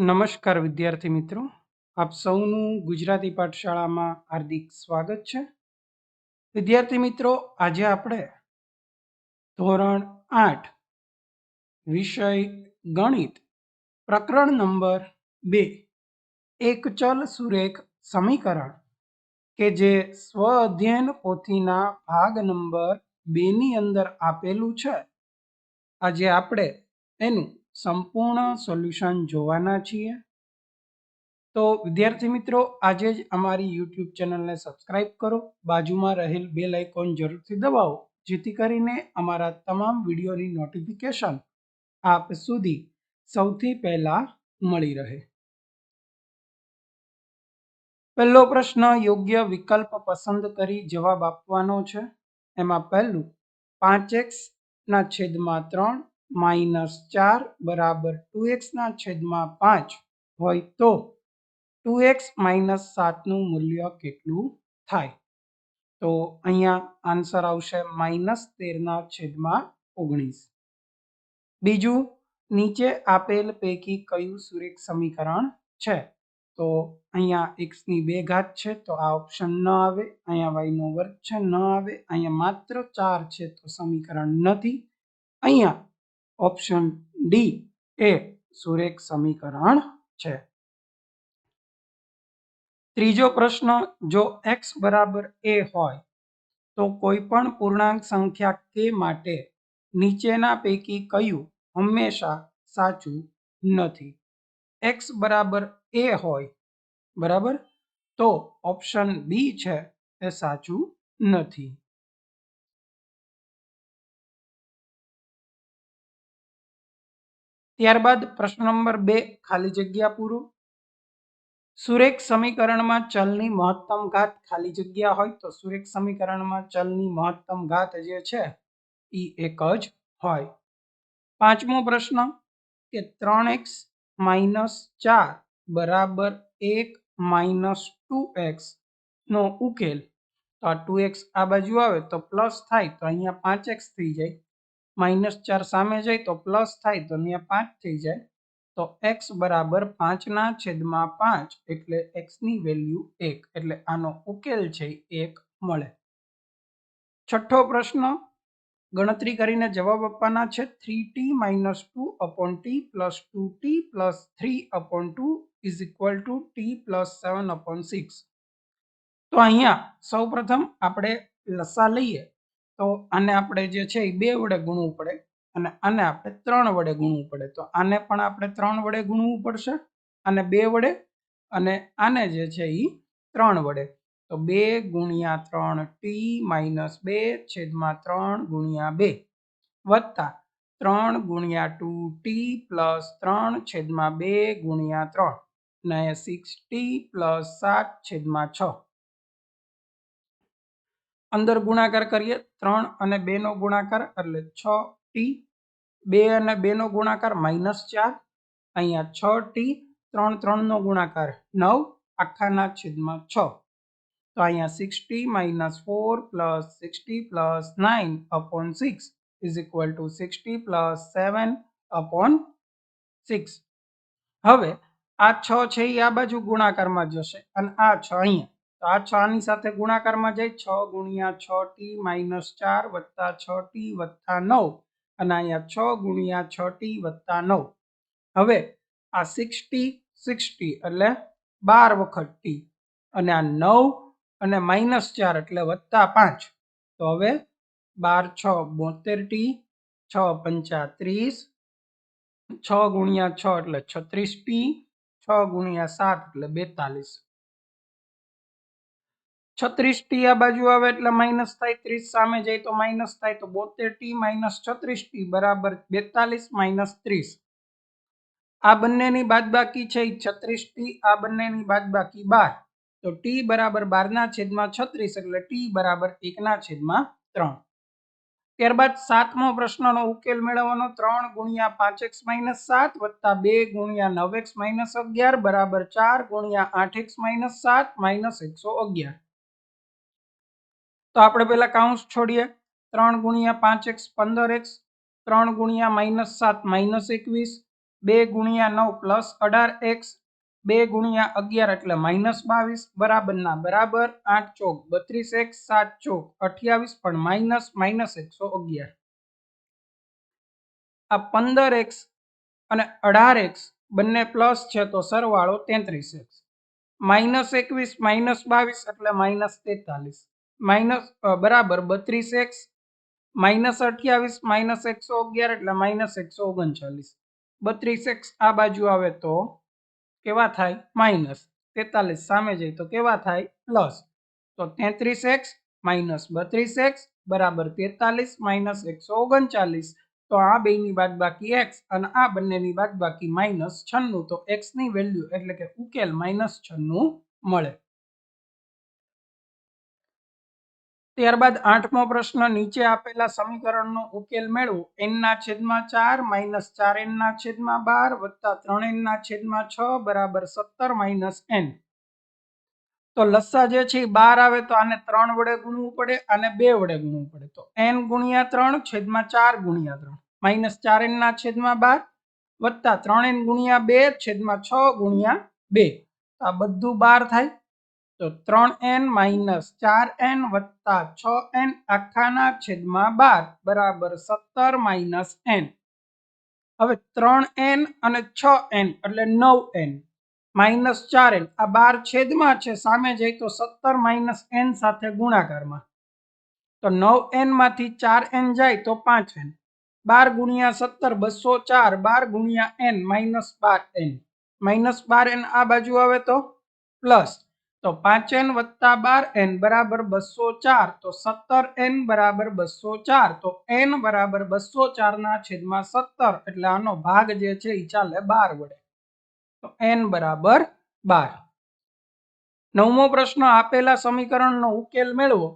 નમસ્કાર વિદ્યાર્થી મિત્રો, આપ સૌનું ગુજરાતી પાઠશાળામાં હાર્દિક સ્વાગત છે. વિદ્યાર્થી મિત્રો, આજે આપણે ધોરણ 8 વિષય ગણિત પ્રકરણ નંબર 2 એક ચલ સુરેખ સમીકરણ કે જે સ્વ અધ્યયન પોથીના ભાગ નંબર 2 ની અંદર આપેલું છે, આજે આપણે એનું સંપૂર્ણ સોલ્યુશન જોવાના છીએ. તો વિદ્યાર્થી મિત્રો, આજે જ અમારી યુટ્યુબ ચેનલને સબસ્ક્રાઇબ કરો, બાજુમાં રહેલ બેલ આઇકોન જરૂરથી દબાવો, જેથી કરીને અમારા તમામ વિડીયોની નોટિફિકેશન આપ સુધી સૌથી પહેલા મળી રહે. પહેલો પ્રશ્ન યોગ્ય વિકલ્પ પસંદ કરી જવાબ આપવાનો છે. એમાં પહેલું 5x ના છેદમાં 3 માઇનસ 4 બરાબર 2x ના છેદમાં 5 હોય તો 2x માઇનસ 7 નું મૂલ્ય કેટલું થાય? તો અહીંયા આન્સર આવશે માઇનસ 13 ના છેદમાં 19. બીજું, નીચે આપેલ પૈકી કયું સુરેખ સમીકરણ છે? તો અહીંયા x ની 2 ઘાત છે તો આ ઓપ્શન ન આવે, અહીંયા y નો વર્ગ છે ન આવે, અહીંયા માત્ર 4 છે તો સમીકરણ નથી. અહીંયા ઓપ્શન ડી એ સુરેખ સમીકરણ છે. ત્રીજો પ્રશ્ન, જો x બરાબર a હોય તો કોઈ પણ પૂર્ણાંક સંખ્યા k માટે નીચેના પૈકી કયું હંમેશા સાચું નથી? x બરાબર a હોય, બરાબર, તો ઓપ્શન બી છે એ સાચું નથી. ત્યારબાદ પ્રશ્ન નંબર 2 ખાલી જગ્યા પૂરો. સુરેખ સમીકરણમાં ચલની મહત્તમ ઘાત ખાલી જગ્યા હોય તો સુરેખ સમીકરણમાં ચલની મહત્તમ ઘાત જે છે એ એક જ હોય. પાંચમો પ્રશ્ન કે 3x માઇનસ 4 બરાબર 1 માઇનસ 2x નો ઉકેલ. તો આ 2x આ બાજુ આવે તો પ્લસ થાય તો અહીંયા 5x થઈ જાય, માઇનસ 4 સામે જાય તો પ્લસ થાય તો અહીંયા 5 થઈ જાય. તો x બરાબર 5 ના છેદમાં 5 એટલે x ની વેલ્યુ 1, એટલે આનો ઉકેલ છે 1 મળે. છઠ્ઠો પ્રશ્ન, ગણતરી કરીને જવાબ આપવાના છે. 3t minus 2 upon t plus 2t plus 3 upon 2 is equal to t plus 7 upon 6. તો અહીંયા સૌ પ્રથમ આપણે લસા લઈએ તો આને આપણે જે છે એ 2 વડે ગુણવું પડે અને આને આપણે 3 વડે ગુણવું પડે. તો આને પણ આપણે 3 વડે ગુણવું પડશે, અને 2 વડે, અને આને જે છે એ 3 વડે. તો 2 ગુણ્યા 3t માઇનસ 2 છેદમાં 3 ગુણ્યા 2 વત્તા 3 ગુણ્યા 2t પ્લસ 3 છેદમાં 2 ગુણ્યા 3 અને 6t પ્લસ 7 છેદમાં 6. અંદર ગુણાકાર કરીએ, 3 અને 2 નો ગુણાકાર એટલે 6t, 2 અને 2 નો ગુણાકાર માઇનસ 4, અહીંયા 6t, 3 3 નો ગુણાકાર 9 આખાના છેદમાં 6. તો અહીંયા 6t minus 4 plus 6t plus 9 upon 6 is equal to 6t plus 7 upon 6. હવે આ 6 છે એ આ બાજુ ગુણાકારમાં જશે અને આ 6 અહીંયા, તો આ 6 આની સાથે ગુણાકારમાં જાય, 6 ગુણ્યા 6t માઇનસ 4 વત્તા 6t વત્તા 9 અને અહીંયા 6 ગુણ્યા 6t વત્તા 9. હવે આ 6t 6t એટલે 12 વખત t, અને આ 9 અને માઇનસ 4 એટલે વત્તા 5. તો હવે 12 6 72t, 6 પંચા 30, 6 ગુણ્યા 6 એટલે 36t, 6 ગુણ્યા 7 એટલે 42. 36t આ બાજુ આવે એટલે માઇનસ થાય, 30 સામે જાય તો માઇનસ થાય, તો 72t માઇનસ 36t બરાબર 42 માઇનસ 30. આ બંનેની બાદબાકી છે 36t, આ બંનેની બાદબાકી 12, તો t બરાબર 12 ના છેદમાં 36 એટલે t બરાબર 1 ના છેદમાં 3. ત્યારબાદ સાતમો પ્રશ્નનો ઉકેલ મેળવવાનો. 3 ગુણ્યા 5x માઇનસ 7 વત્તા 2 ગુણ્યા 9x માઇનસ 11 બરાબર 4 ગુણ્યા 8x માઇનસ 7 માઇનસ 111. તો આપણે પહેલા કાઉન્સ છોડીએ. 3 ગુણ્યા 5x 15x, 3 ગુણ્યા માઇનસ 7 માઇનસ 21, 2 ગુણ્યા 9 પ્લસ 18x 2 ગુણ્યા 11 એટલે -22 બરાબરના બરાબર 8 ચોક 32x 7 ચોક 28 પણ -111 આ 15x અને 18x બંને પ્લસ છે તો સરવાળો 33x -21 -22 એટલે -43 બરાબર 32x -28 -111 એટલે -139 32x આ બાજુ આવે તો કેવા થાય -43 સામે જાય તો કેવા થાય પ્લસ તો 33x -32x બરાબર 43 -139 તો આ બેની બાદબાકી x અને આ બંનેની બાદબાકી -96 તો x ની વેલ્યુ એટલે કે ઉકેલ -96 મળે। ત્યારબાદ 8મો પ્રશ્ન નીચે આપેલા સમીકરણનો ઉકેલ મેળવો n ના છેદમાં 4 -4n ના છેદમાં 12 + 3n ના છેદમાં 6 બરાબર 17 - n તો લસા જે છે 12 આવે તો આને 3 વડે ગુણવું પડે અને 2 વડે ગુણવું પડે તો n ગુણ્યા 3 છેદમાં 4 ગુણ્યા 3 -4n ના છેદમાં 12 + 3n ગુણ્યા 2 છેદમાં 6 ગુણ્યા 2 આ બધું 12 થાય તો 3n - 4n + 6n આખાના છેદમાં 12 બરાબર 17 - n હવે 3n અને 6n એટલે 9n -4n આ 12 છેદમાં છે સામે જાય તો 17 - n સાથે ગુણાકારમાં તો 9n માંથી 4n જાય તો 5n 12 ગુણ્યા 17 204 12 ગુણ્યા n -12n -12n આ બાજુ આવે તો પ્લસ તો 5n + 12n બરાબર 204 તો 17n બરાબર 204 તો n બરાબર 204 ના છેદમાં 17 એટલે આનો ભાગ જે છે એ ચાલે 12 વડે તો n બરાબર 12। 9મો પ્રશ્ન આપેલા સમીકરણનો ઉકેલ મેળવો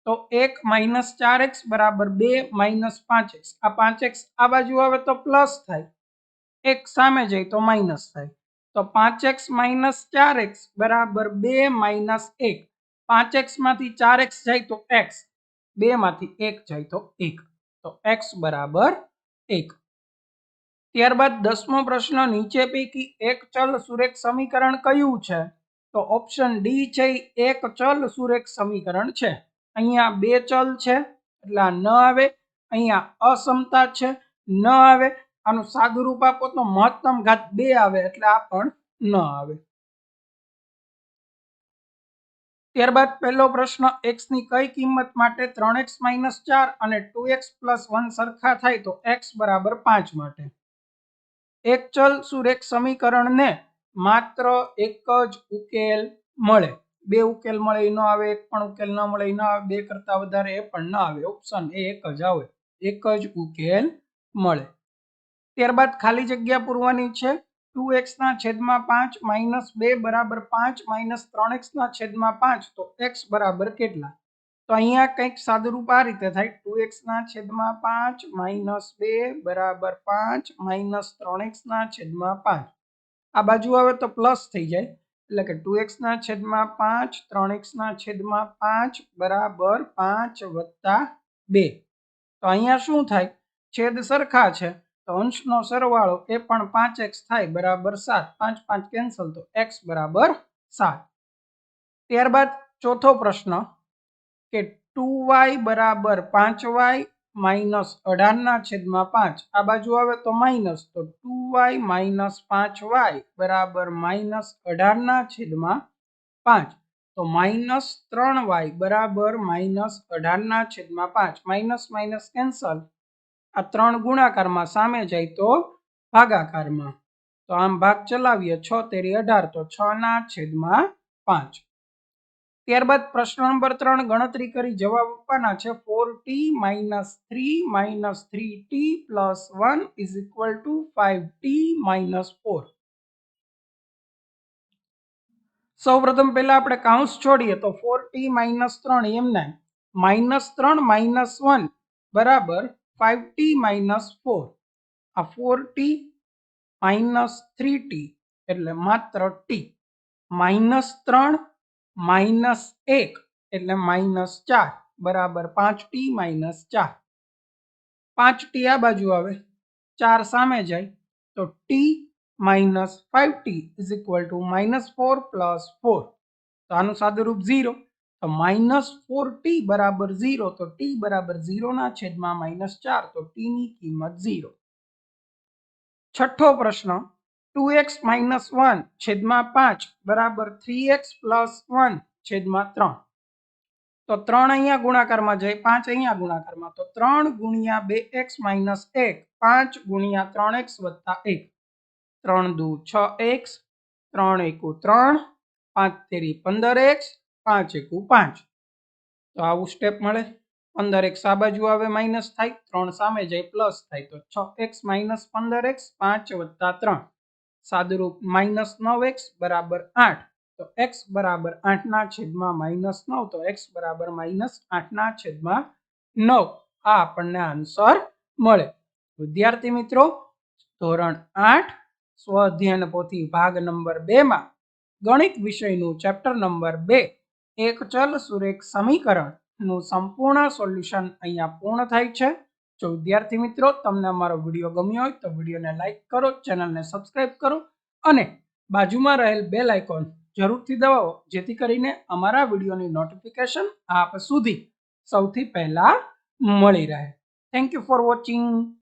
તો 1 - 4x બરાબર 2 - 5x આ 5x આ બાજુ આવે તો પ્લસ થાય 1 સામે જાય તો માઇનસ થાય તો 5x - 4x બરાબર 2 - 1 5x માંથી 4x જાય તો x 2 માંથી 1 જાય તો 1 તો x બરાબર 1। ત્યારબાદ 10મો પ્રશ્ન નીચે પૈકી એક ચલ સુરેખ સમીકરણ કયું છે તો ઓપ્શન ડી છે એક ચલ સુરેખ સમીકરણ છે। અહીંયા બે ચલ છે એટલે આ ન આવે અહીંયા અસમતા છે ન આવે આનું સાદું રૂપ આપો તો મહત્તમ ઘાત 2 આવે એટલે આ પણ ન આવે। ત્યારબાદ પહેલો પ્રશ્ન x ની કઈ કિંમત માટે 3x - 4 અને 2x + 1 સરખા થાય તો x બરાબર 5 માટે એક ચલ સુરેખ સમીકરણને માત્ર એક જ ઉકેલ મળે બે ઉકેલ મળે એ ન આવે એક પણ ઉકેલ ન મળે એ ન આવે બે કરતા વધારે એ પણ ન આવે ઓપ્શન એ એક જ આવે એક જ ઉકેલ મળે। ત્યારબાદ ખાલી જગ્યા પૂરવાની છે 2x ના છેદમાં 5 -2 બરાબર 5 -3x ના છેદમાં 5 તો x બરાબર કેટલા તો અહીંયા કંઈક સાદુરૂપ આ રીતે થાય 2x ના છેદમાં 5 -2 બરાબર 5 -3x ના છેદમાં 5 આ બાજુ આવે તો પ્લસ થઈ જાય એટલે કે 2x ના છેદમાં 5 3x ના છેદમાં 5 બરાબર 5 + 2 તો અહીંયા શું થાય છેદ સરખા છે તો અંશનો સરવાળો એ પણ 5x થાય બરાબર 7 5 5 કેન્સલ તો x બરાબર 7। ત્યારબાદ ચોથો પ્રશ્ન કે 2y બરાબર 5y - 18 ના છેદમાં 5 આ બાજુ આવે તો માઇનસ તો 2y - 5y બરાબર -18 ના છેદમાં 5 તો -3y બરાબર -18 ના છેદમાં 5 માઇનસ માઇનસ કેન્સલ આ 3 ગુણાકારમાં સામે જાય તો ભાગાકારમાં તો આમ ભાગ ચલાવીએ 6 તેરી 18 તો 6 ના છેદમાં 5। ત્યારબાદ પ્રશ્ન નંબર 3 ગણતરી કરી જવાબ આપવાના છે 4t - 3 - 3t + 1 = 5t - 4 સૌપ્રથમ પહેલા આપણે કાઉન્સ છોડીએ તો 4t - 3 એમને -3 - 1 બરાબર 5t - 4 આ 4t - 3t એટલે માત્ર t -3 - 1 એટલે -4 બરાબર 5t - 4 5t આ બાજુ આવે 4 સામે જાય તો t minus 5t is equal to -4 plus 4. તો આનું સાદુરૂપ 0. તો -4t બરાબર 0. તો t બરાબર 0 ના છેદમાં -4. તો t ની કિંમત 0. છઠ્ઠો પ્રશ્ન 2x - 1 છેદમાં 5 બરાબર 3x + 1 છેદમાં 3. તો 3 અહીંયા ગુણાકારમાં જાય, 5 અહીંયા ગુણાકારમાં. તો 3 ગુણ્યા 2x - 1 5 ગુણ્યા 3x + 1. 3 દુ 6x, 3 એકુ 3, 5 તેરી 15x, 5 એકુ 5. તો આવું સ્ટેપ મળે. 15x આ બાજુ આવે માઇનસ થાય, 3 સામે જાય પ્લસ થાય. તો 6x - 15x 5 + 3 સાદુરૂપ -9x બરાબર 8. તો x બરાબર 8 ના છેદમાં -9. તો x બરાબર -8 ના છેદમાં 9. આ આપણને આન્સર મળે. વિદ્યાર્થી મિત્રો, ધોરણ 8 સ્વઅધ્યયન પોથી ભાગ નંબર 2 માં ગણિત વિષયનું ચેપ્ટર નંબર 2 એક ચલ સુરેખ સમીકરણ નું સંપૂર્ણ સોલ્યુશન અહીંયા પૂર્ણ થાય છે. જો વિદ્યાર્થી મિત્રો તમને અમારો વિડીયો ગમ્યો હોય તો વિડીયોને લાઈક કરો, ચેનલને સબસ્ક્રાઇબ કરો અને બાજુમાં રહેલ બેલ આઇકોન જરૂરથી દબાવો, જેથી કરીને અમારા વિડીયોની નોટિફિકેશન આપ સુધી સૌથી પહેલા મળી રહે. Thank you for watching.